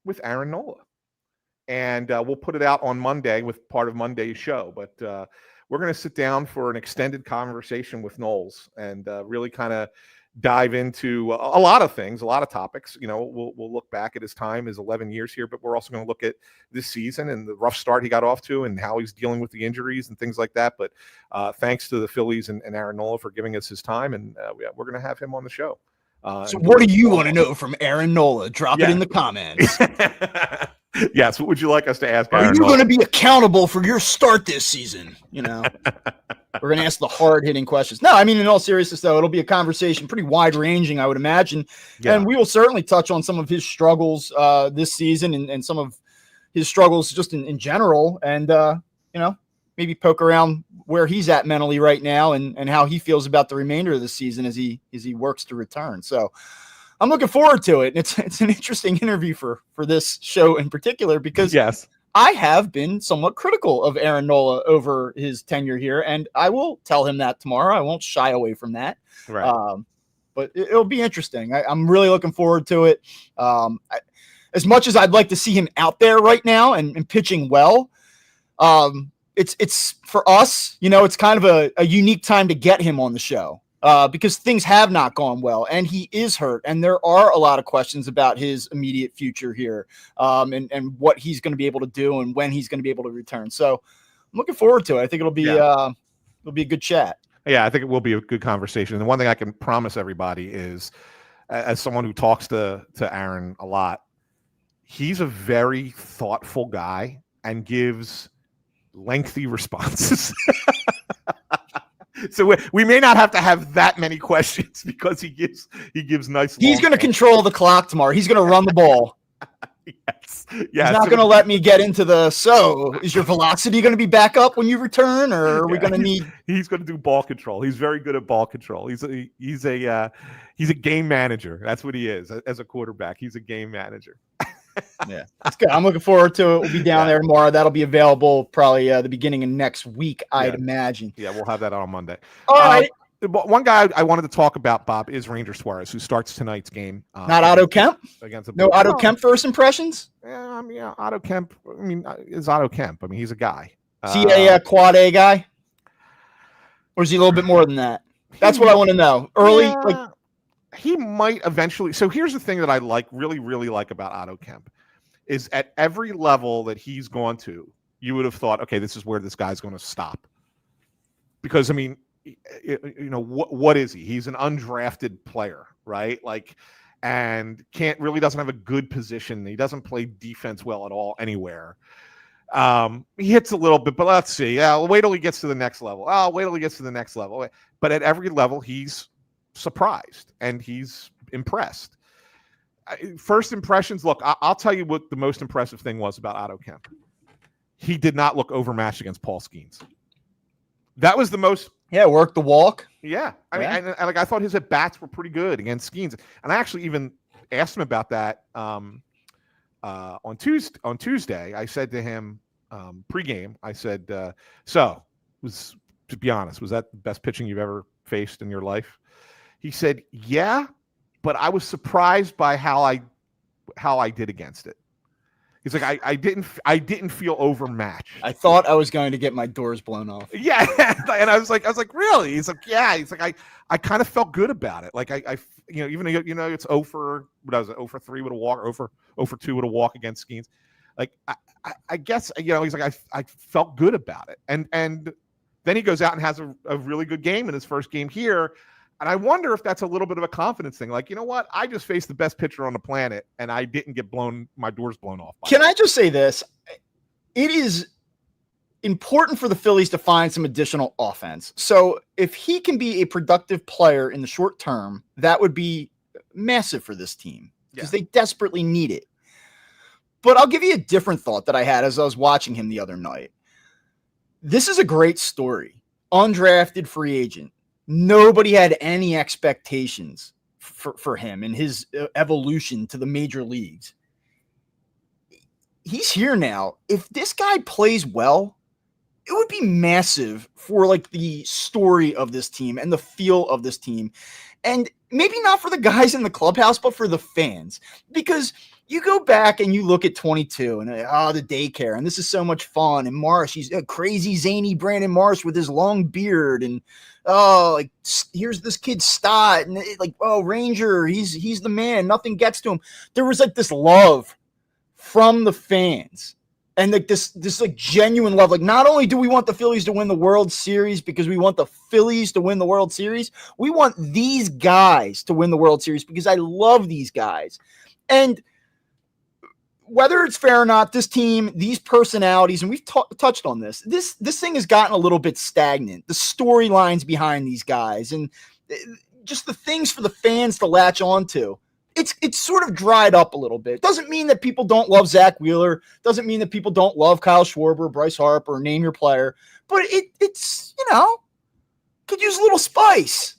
S2: with Aaron Nola. And we'll put it out on Monday with part of Monday's show. But we're going to sit down for an extended conversation with Knowles and really kind of dive into a lot of things, a lot of topics. We'll look back at his time, his 11 years here, but we're also going to look at this season and the rough start he got off to and how he's dealing with the injuries and things like that. But thanks to the Phillies and Aaron Nola for giving us his time, and we're going to have him on the show.
S1: So what do you want to know from Aaron Nola? Drop it in the comments.
S2: Yes, what would you like us to ask?
S1: Are you going to be accountable for your start this season? We're going to ask the hard-hitting questions. No, I mean, in all seriousness, though, it'll be a conversation, pretty wide-ranging, I would imagine. Yeah. And we will certainly touch on some of his struggles this season and some of his struggles just in general. And, maybe poke around where he's at mentally right now and how he feels about the remainder of the season as he works to return. So I'm looking forward to it. It's an interesting interview for this show in particular, because
S2: yes,
S1: I have been somewhat critical of Aaron Nola over his tenure here, and I will tell him that tomorrow. I won't shy away from that.
S2: Right.
S1: But it'll be interesting. I'm really looking forward to it. As much as I'd like to see him out there right now and pitching well, it's for us, it's kind of a unique time to get him on the show. Because things have not gone well, and he is hurt, and there are a lot of questions about his immediate future here, and what he's going to be able to do and when he's going to be able to return. So I'm looking forward to it. I think it'll be a good chat.
S2: Yeah, I think it will be a good conversation. And one thing I can promise everybody is, as someone who talks to Aaron a lot, he's a very thoughtful guy and gives lengthy responses. So we may not have to have that many questions because he gives nice.
S1: He's going to control the clock tomorrow. He's going to run the ball.
S2: Yes.
S1: He's not going to let me get into so is your velocity going to be back up when you return, or are we going to need?
S2: He's going to do ball control. He's very good at ball control. He's a game manager. That's what he is as a quarterback. He's a game manager.
S1: Yeah, that's good. I'm looking forward to it. We'll be down there tomorrow. That'll be available probably the beginning of next week, I'd imagine.
S2: Yeah, we'll have that on Monday.
S1: All right.
S2: One guy I wanted to talk about, Bob, is Ranger Suarez, who starts tonight's game.
S1: Not Otto Kemp? No Otto Kemp first impressions?
S2: Yeah, Otto Kemp. I mean, is Otto Kemp. I mean, he's a guy.
S1: Is he a quad A guy? Or is he a little bit more than that? That's what I want to know. Early,
S2: he might eventually. So here's the thing that I really, really like about Otto Kemp is at every level that he's gone to, you would have thought, okay, this is where this guy's going to stop. Because, I mean, what is he? He's an undrafted player, right? And doesn't have a good position. He doesn't play defense well at all anywhere. He hits a little bit, but let's see. Wait till he gets to the next level. Wait till he gets to the next level. But at every level, he's surprised and he's impressed. First impressions, look, I'll tell you what the most impressive thing was about Otto Kemp. He did not look overmatched against Paul Skeens. That was the most.
S1: Yeah, work the walk.
S2: Yeah, I mean, I thought his at bats were pretty good against Skeens, and I actually even asked him about that on Tuesday. I said to him pregame, I said, to be honest, was that the best pitching you've ever faced in your life? He said, yeah, but I was surprised by how I did against it. He's like, I didn't feel overmatched.
S1: I thought I was going to get my doors blown off.
S2: Yeah, and I was like, really? He's like, yeah. He's like, I kind of felt good about it. Like I even it's 0 for 3 with a walk, 0 for 2 with a walk against Skeens. Like I guess he's like I felt good about it, and then he goes out and has a really good game in his first game here. And I wonder if that's a little bit of a confidence thing. Like, you know what? I just faced the best pitcher on the planet, and I didn't get my doors blown off.
S1: Can I just say this? It is important for the Phillies to find some additional offense. So if he can be a productive player in the short term, that would be massive for this team because they desperately need it. But I'll give you a different thought that I had as I was watching him the other night. This is a great story. Undrafted free agent. Nobody had any expectations for him and his evolution to the major leagues. He's here now. If this guy plays well, it would be massive for the story of this team and the feel of this team. And maybe not for the guys in the clubhouse, but for the fans. Because You go back and you look at 22 and the daycare, and this is so much fun. And Marsh, he's a crazy zany Brandon Marsh with his long beard, and like here's this kid Stott, and Ranger, he's the man. Nothing gets to him. There was like this love from the fans, and like this like genuine love. Like, not only do we want the Phillies to win the World Series because we want the Phillies to win the World Series, we want these guys to win the World Series because I love these guys. And whether it's fair or not, this team, these personalities, and we've touched on this thing has gotten a little bit stagnant. The storylines behind these guys and just the things for the fans to latch onto, it's sort of dried up a little bit. Doesn't mean that people don't love Zach Wheeler. Doesn't mean that people don't love Kyle Schwarber, Bryce Harper, name your player. But it's could use a little spice.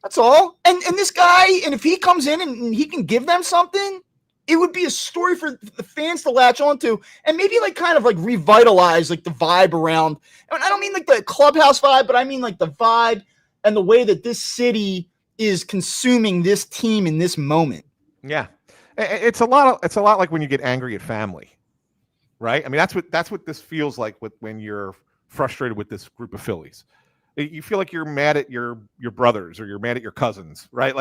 S1: That's all. And this guy, and if he comes in and he can give them something, it would be a story for the fans to latch onto and maybe kind of revitalize the vibe around. I don't mean the clubhouse vibe, but I mean the vibe and the way that this city is consuming this team in this moment.
S2: Yeah. It's a lot like when you get angry at family, right? I mean, that's what this feels like when you're frustrated with this group of Phillies. You feel like you're mad at your brothers or you're mad at your cousins, right?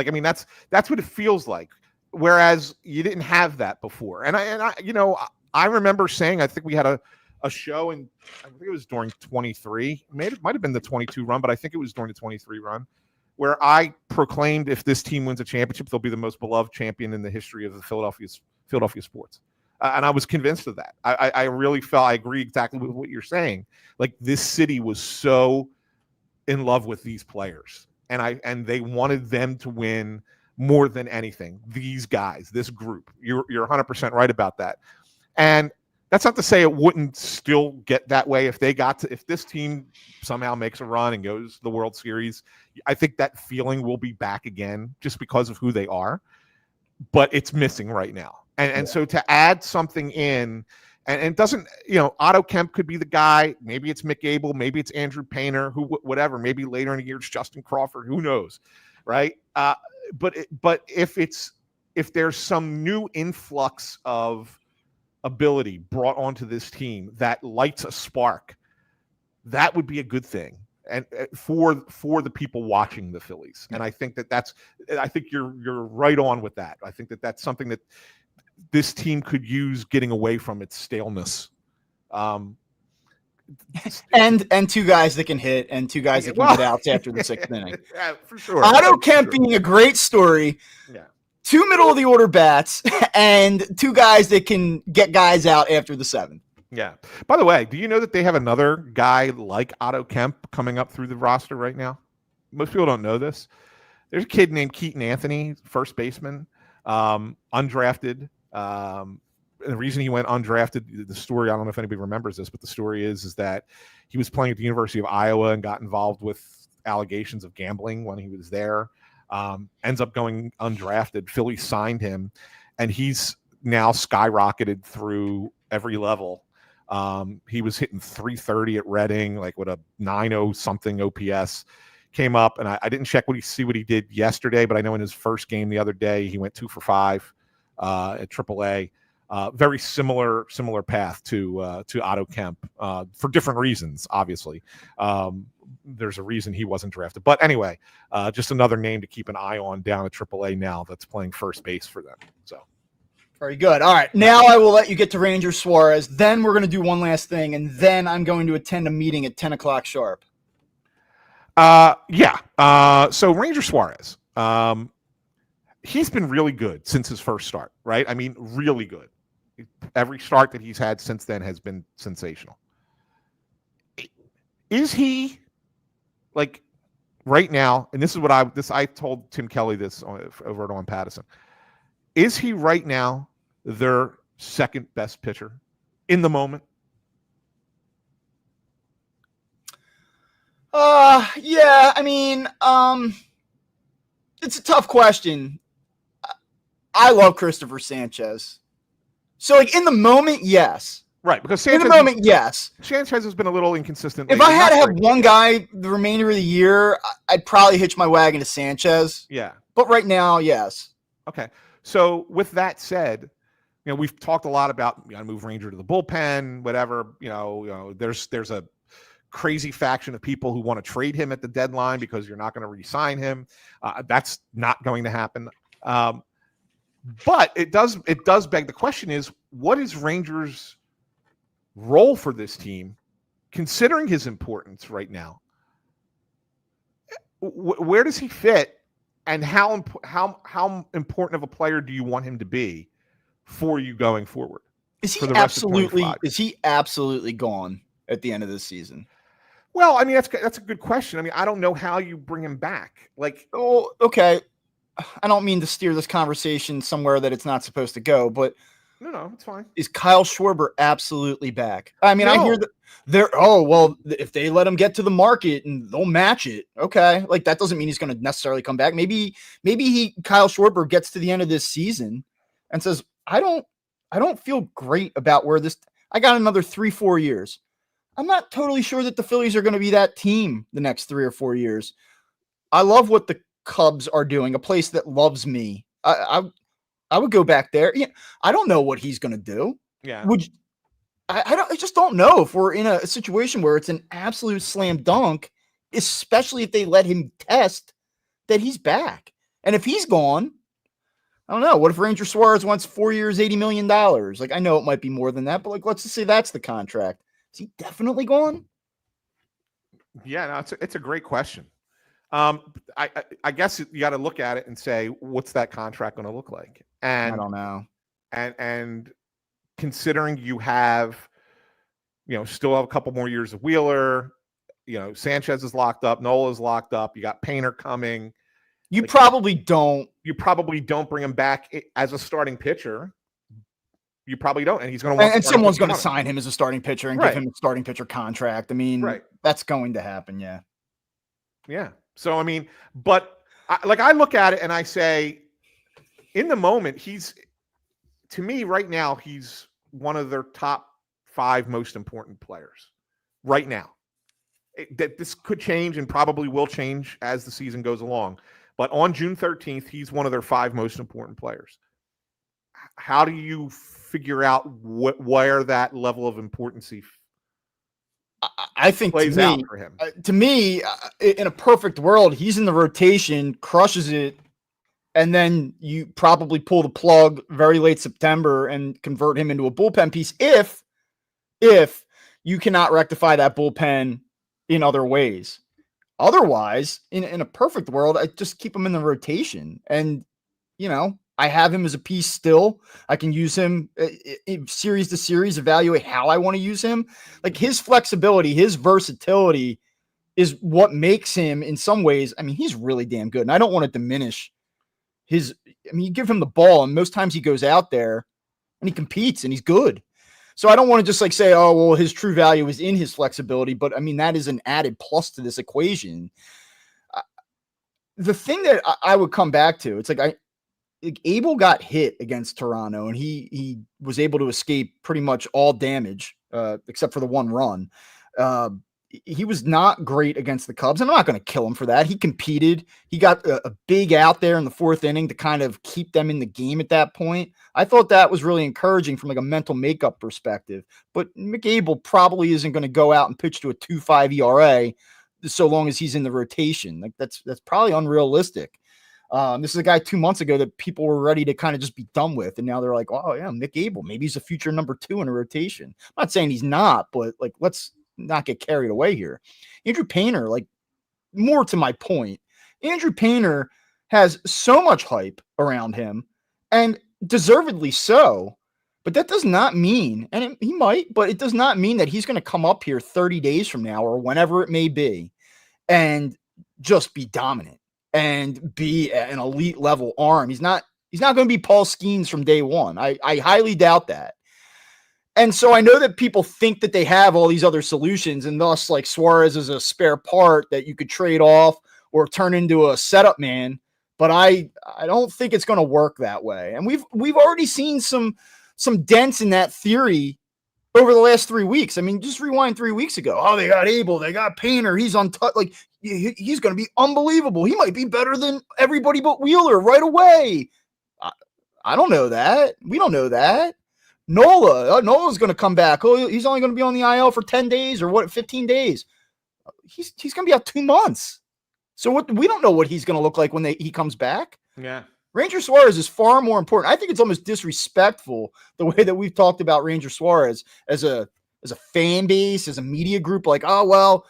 S2: That's what it feels like. Whereas you didn't have that before. And I remember saying, I think we had a show, and I think it was during 23, maybe it might have been the 22 run, but I think it was during the 23 run, where I proclaimed if this team wins a championship, they'll be the most beloved champion in the history of the Philadelphia sports. And I was convinced of that. I really felt, I agree exactly with what you're saying. This city was so in love with these players, and they wanted them to win more than anything. These guys, this group, you're 100% right about that. And that's not to say it wouldn't still get that way if this team somehow makes a run and goes to the World Series. I think that feeling will be back again just because of who they are, but it's missing right now. And so to add something in, and it doesn't, Otto Kemp could be the guy. Maybe it's Mick Abel, maybe it's Andrew Painter, whatever. Maybe later in the year it's Justin Crawford. Who knows, right? But if there's some new influx of ability brought onto this team that lights a spark, that would be a good thing, and for the people watching the Phillies. And I think I think you're right on with that. I think that's something that this team could use, getting away from its staleness.
S1: And two guys that can hit, and two guys that can get outs after the sixth inning.
S2: Yeah, for sure.
S1: Otto Kemp being a great story.
S2: Yeah.
S1: Two middle of the order bats and two guys that can get guys out after the seventh.
S2: Yeah. By the way, do you know that they have another guy like Otto Kemp coming up through the roster right now? Most people don't know this. There's a kid named Keaton Anthony, first baseman, undrafted. The reason he went undrafted, the story, I don't know if anybody remembers this, but the story is that he was playing at the University of Iowa and got involved with allegations of gambling when he was there. Ends up going undrafted. Philly signed him, and he's now skyrocketed through every level. He was hitting 330 at Reading, with a 9.0 something OPS. Came up, and I didn't check see what he did yesterday, but I know in his first game the other day he went 2 for 5 at AAA. Very similar path to Otto Kemp for different reasons, obviously. There's a reason he wasn't drafted. But anyway, just another name to keep an eye on down at AAA now that's playing first base for them. So
S1: very good. All right. Now I will let you get to Ranger Suarez. Then we're going to do one last thing, and then I'm going to attend a meeting at 10 o'clock sharp.
S2: So Ranger Suarez, he's been really good since his first start, right? I mean, really good. Every start that he's had since then has been sensational. Is he right now? And this is what I told Tim Kelly this over at On Pattison. Is he right now their second best pitcher in the moment?
S1: Yeah. I mean, it's a tough question. I love Christopher Sanchez. So, in the moment, yes.
S2: Right, because Sanchez,
S1: in the moment, yes.
S2: Sanchez has been a little inconsistent.
S1: If I had to have one guy the remainder of the year, I'd probably hitch my wagon to Sanchez.
S2: Yeah.
S1: But right now, yes.
S2: Okay. So with that said, we've talked a lot about move Ranger to the bullpen, whatever. There's a crazy faction of people who want to trade him at the deadline because you're not going to re-sign him. That's not going to happen. But it does beg the question: is what is Rangers' role for this team, considering his importance right now? Where does he fit, and how important of a player do you want him to be for you going forward?
S1: Is he absolutely gone at the end of this season?
S2: Well, I mean, that's a good question. I mean, I don't know how you bring him back.
S1: Oh, okay. I don't mean to steer this conversation somewhere that it's not supposed to go, but
S2: no, it's fine.
S1: Is Kyle Schwarber absolutely back? I mean,
S2: No.
S1: I hear that if they let him get to the market and they'll match it, okay. That doesn't mean he's going to necessarily come back. Maybe Kyle Schwarber gets to the end of this season and says, I don't feel great about where I got another 3-4 years. I'm not totally sure that the Phillies are going to be that team the next 3 or 4 years. I love what the Cubs are doing, a place that loves me. I would go back there. Yeah, I don't know what he's going to do.
S2: Yeah.
S1: I just don't know if we're in a situation where it's an absolute slam dunk, especially if they let him test that he's back. And if he's gone, I don't know. What if Ranger Suarez wants 4 years, $80 million? I know it might be more than that, but let's just say that's the contract. Is he definitely gone?
S2: Yeah, no, it's a great question. I guess you got to look at it and say, what's that contract going to look like? And
S1: I don't know.
S2: And considering you have, still have a couple more years of Wheeler, Sanchez is locked up, Nola is locked up. You got Painter coming.
S1: You probably don't
S2: bring him back as a starting pitcher. You probably don't, and he's going to want.
S1: And someone's going to sign him as a starting pitcher and
S2: right.
S1: give him a starting pitcher contract. I mean, That's going to happen. Yeah.
S2: Yeah. So I mean, but I look at it and I say, in the moment, to me right now, he's one of their top 5 most important players right now. This could change and probably will change as the season goes along. But on June 13th, he's one of their 5 most important players. How do you figure out where that level of importance
S1: I think
S2: plays out for him?
S1: To me, in a perfect world, he's in the rotation, crushes it, and then you probably pull the plug very late September and convert him into a bullpen piece if you cannot rectify that bullpen in other ways. Otherwise, in a perfect world, I just keep him in the rotation. And, I have him as a piece still. I can use him series to series, evaluate how I want to use him. His flexibility, his versatility is what makes him, in some ways, I mean, he's really damn good. And I don't want to diminish you give him the ball, and most times he goes out there and he competes and he's good. So I don't want to just say, oh, well, his true value is in his flexibility. But I mean, that is an added plus to this equation. The thing that I would come back to, it's Abel got hit against Toronto, and he was able to escape pretty much all damage, except for the 1 run. He was not great against the Cubs. I'm not going to kill him for that. He competed. He got a big out there in the 4th inning to kind of keep them in the game at that point. I thought that was really encouraging from a mental makeup perspective. But McAbel probably isn't going to go out and pitch to a 2.5 ERA so long as he's in the rotation. That's probably unrealistic. This is a guy 2 months ago that people were ready to kind of just be done with. And now they're like, oh, yeah, McAbel, maybe he's a future number 2 in a rotation. I'm not saying he's not, but let's not get carried away here. Andrew Painter, more to my point, Andrew Painter has so much hype around him, and deservedly so. But that does not mean, and he might, but it does not mean that he's going to come up here 30 days from now or whenever it may be and just be dominant and be an elite level arm. He's not going to be Paul Skeens from day one. I highly doubt that. And so I know that people think that they have all these other solutions, and thus Suarez is a spare part that you could trade off or turn into a setup man. But I don't think it's going to work that way. And we've already seen some dents in that theory over the last 3 weeks. I mean, just rewind 3 weeks ago. Oh, they got Abel, they got Painter. He's untouched. He's going to be unbelievable. He might be better than everybody but Wheeler right away. I don't know that. We don't know that. Nola's going to come back. Oh, he's only going to be on the IL for 10 days or what? 15 days. He's going to be out 2 months. So we don't know what he's going to look like when he comes back.
S2: Yeah.
S1: Ranger Suarez is far more important. I think it's almost disrespectful the way that we've talked about Ranger Suarez as a fan base, as a media group. Like, oh, well,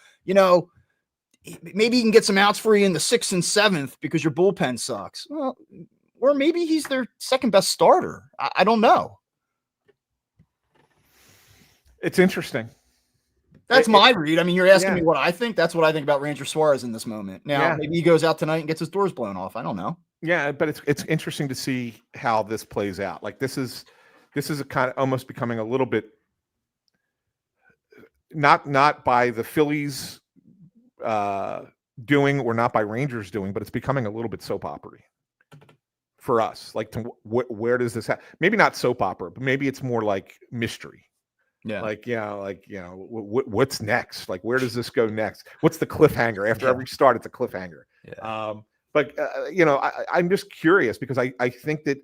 S1: maybe he can get some outs for you in the 6th and 7th because your bullpen sucks. Well, or maybe he's their second best starter. I don't know.
S2: It's interesting.
S1: That's my read. I mean, you're asking me what I think. That's what I think about Ranger Suarez in this moment. Now, maybe he goes out tonight and gets his doors blown off. I don't know.
S2: Yeah, but it's interesting to see how this plays out. Like this is a kind of almost becoming a little bit not by the Phillies doing or not by Rangers doing, but it's becoming a little bit soap opera for us. Like, where does this happen? Maybe not soap opera, but maybe it's more like mystery. Yeah. What's next? Like, where does this go next? What's the cliffhanger? After every start, it's a cliffhanger. Yeah. I'm just curious because I think that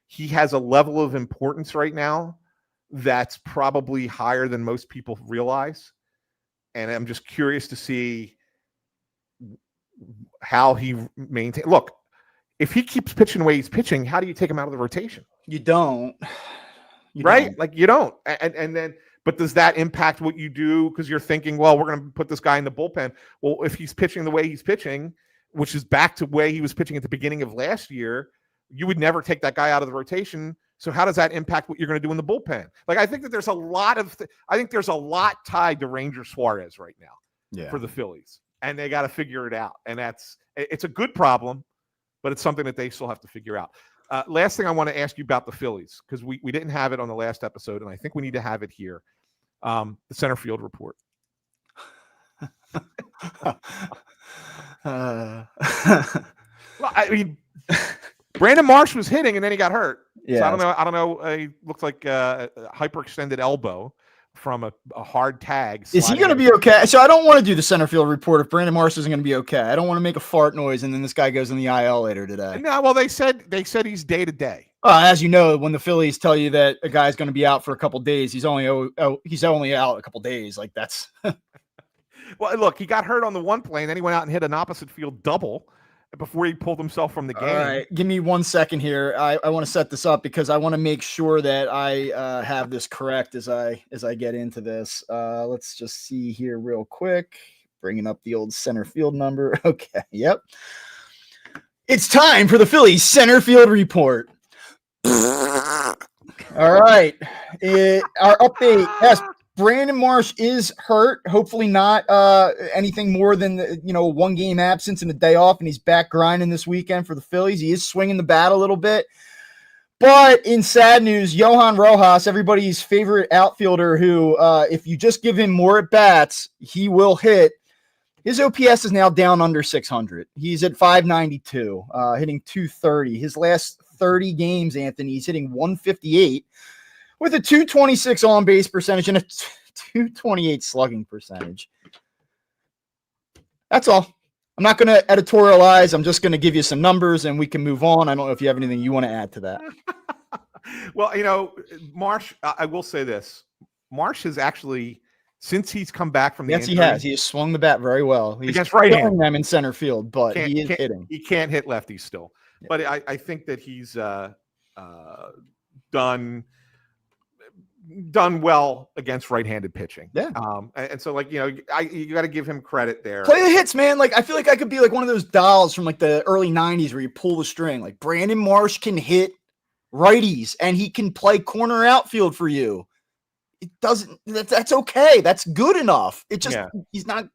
S2: he has a level of importance right now that's probably higher than most people realize. And I'm just curious to see how he maintains. Look, if he keeps pitching the way he's pitching, how do you take him out of the rotation?
S1: You don't.
S2: Right? Like you don't. And then, but does that impact what you do? Because you're thinking, well, we're going to put this guy in the bullpen. Well, if he's pitching the way he's pitching, which is back to the way he was pitching at the beginning of last year, you would never take that guy out of the rotation. So how does that impact what you're going to do in the bullpen? Like, I think that there's a lot tied to Ranger Suarez right now for the Phillies, and they got to figure it out. And it's a good problem, but it's something that they still have to figure out. Last thing I want to ask you about the Phillies, because we didn't have it on the last episode, and I think we need to have it here. The center field report. Well, I mean, Brandon Marsh was hitting, and then he got hurt. Yeah. So I don't know. He looks like a hyperextended elbow from a hard tag.
S1: Is he going to be okay? So I don't want to do the center field report if Brandon Marsh isn't going to be okay. I don't want to make a fart noise and then this guy goes in the IL later today.
S2: No, well, they said he's day to day.
S1: As you know, when the Phillies tell you that a guy's going to be out for a couple days, he's only out a couple days. Like that's.
S2: Well, look, he got hurt on the one play, and then he went out and hit an opposite field double before he pulled himself from the game. All
S1: right, give me 1 second here. I want to set this up because I want to make sure that I have this correct as I get into this. Let's just see here real quick. Bringing up the old center field number. Okay, yep. It's time for the Phillies center field report. All right, our update. Yes, Brandon Marsh is hurt. Hopefully not anything more than 1 game absence and a day off, and he's back grinding this weekend for the Phillies. He is swinging the bat a little bit. But in sad news, Johan Rojas, everybody's favorite outfielder who, if you just give him more at-bats, he will hit. His OPS is now down under 600. He's at 592, hitting 230. His last 30 games, Anthony, he's hitting 158. With a 226 on-base percentage and a 228 slugging percentage. That's all. I'm not going to editorialize. I'm just going to give you some numbers, and we can move on. I don't know if you have anything you want to add to that.
S2: Well, Marsh, I will say this. Marsh has actually, since he's come back from the injury,
S1: he has. He has swung the bat very well. He's
S2: against right-hand
S1: them in center field, but he is hitting.
S2: He can't hit lefties still. Yeah. But I think that he's done well against right-handed pitching.
S1: Yeah.
S2: And so you got to give him credit there.
S1: Play the hits, man. Like I feel like I could be like one of those dolls from like the early 90s where you pull the string. Like Brandon Marsh can hit righties and he can play corner outfield for you. It doesn't that's okay. That's good enough. It just he's not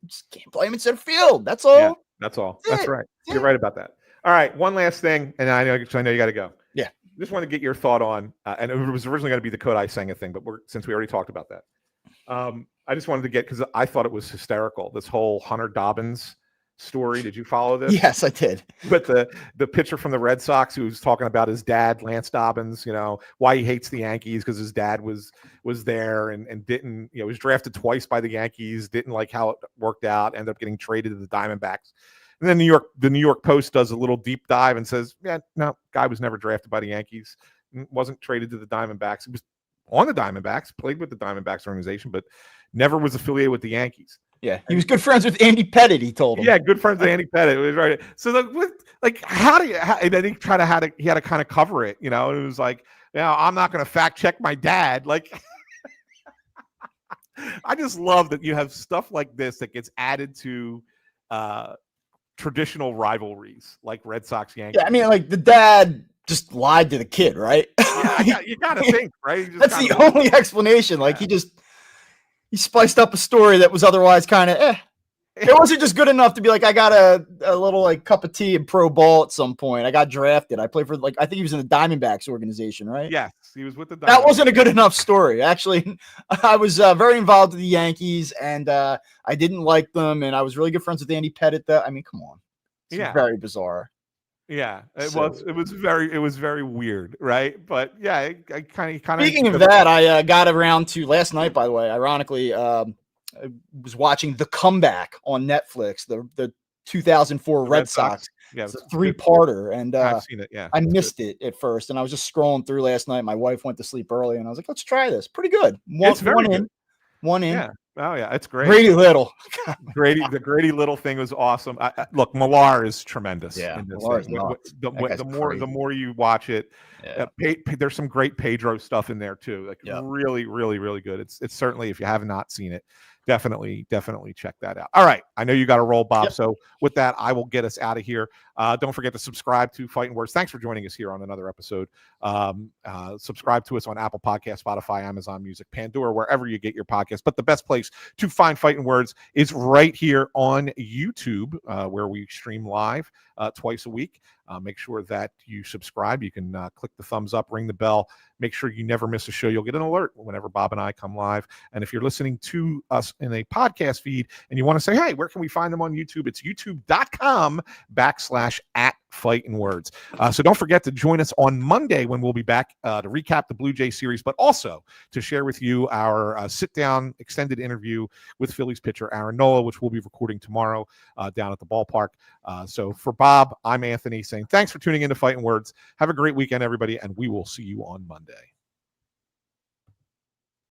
S1: just can't play him in center field. That's all.
S2: Yeah, that's all. That's right. You're right about that. All right, one last thing, and I know you got to go.
S1: Yeah.
S2: Just want to get your thought on, and it was originally going to be the Kodai Senga thing, but since we already talked about that, I just wanted to get, because I thought it was hysterical, this whole Hunter Dobbins story. Did you follow this?
S1: Yes, I did.
S2: But the pitcher from the Red Sox who was talking about his dad, Lance Dobbins, why he hates the Yankees because his dad was there and didn't, was drafted twice by the Yankees, didn't like how it worked out, ended up getting traded to the Diamondbacks. And then the New York Post does a little deep dive and says, yeah, no, guy was never drafted by the Yankees, wasn't traded to the Diamondbacks. He was on the Diamondbacks, played with the Diamondbacks organization, but never was affiliated with the Yankees.
S1: Yeah, he was good friends with Andy Pettit. He told him.
S2: Yeah, good friends with Andy Pettit. It was right. So how do you? And then he he had to kind of cover it, And it was like, I'm not going to fact check my dad. Like, I just love that you have stuff like this that gets added to traditional rivalries like Red Sox Yankees.
S1: Yeah, I mean, like the dad just lied to the kid, right?
S2: Yeah, you got to think, right?
S1: That's the only explanation. Like he spiced up a story that was otherwise kind of It wasn't just good enough to be like, I got a little like cup of tea in pro ball at some point. I got drafted. I played for I think he was in the Diamondbacks organization, right?
S2: Yes, he was with the Diamondbacks.
S1: That wasn't a good enough story. Actually, I was very involved with the Yankees, and I didn't like them, and I was really good friends with Andy Pettit. I mean, come on. It's very bizarre.
S2: Yeah, it was very weird, right? But yeah, I kind of.
S1: Speaking of that, I got around to last night. By the way, ironically, I was watching The Comeback on Netflix, the 2004 Red Sox.
S2: Yeah,
S1: it's a 3-parter, and
S2: I've seen it. Yeah,
S1: I missed it at first, and I was just scrolling through last night. My wife went to sleep early, and I was like, "Let's try this. Pretty good." One in.
S2: Yeah. Oh yeah, it's great.
S1: Grady Little.
S2: The Grady Little thing was awesome. Look, Millar is tremendous.
S1: Yeah,
S2: in this the more you watch it, there's some great Pedro stuff in there too. Like really, really, really good. It's certainly, if you have not seen it, definitely check that out. All right, I know you got to roll, Bob. So with that, I will get us out of here. Don't forget to subscribe to Fightin' Words. Thanks for joining us here on another episode. Subscribe to us on Apple Podcasts, Spotify, Amazon Music, Pandora, wherever you get your podcasts. But the best place to find Fightin' Words is right here on YouTube, where we stream live twice a week. Make sure that you subscribe. You can click the thumbs up, ring the bell. Make sure you never miss a show. You'll get an alert whenever Bob and I come live. And if you're listening to us in a podcast feed and you want to say, hey, where can we find them on YouTube? It's youtube.com/@FightinWords. So don't forget to join us on Monday when we'll be back to recap the Blue Jay series, but also to share with you our sit-down extended interview with Phillies pitcher Aaron Nola, which we'll be recording tomorrow down at the ballpark. So for Bob, I'm Anthony saying thanks for tuning in to Fightin' Words. Have a great weekend, everybody, and we will see you on Monday.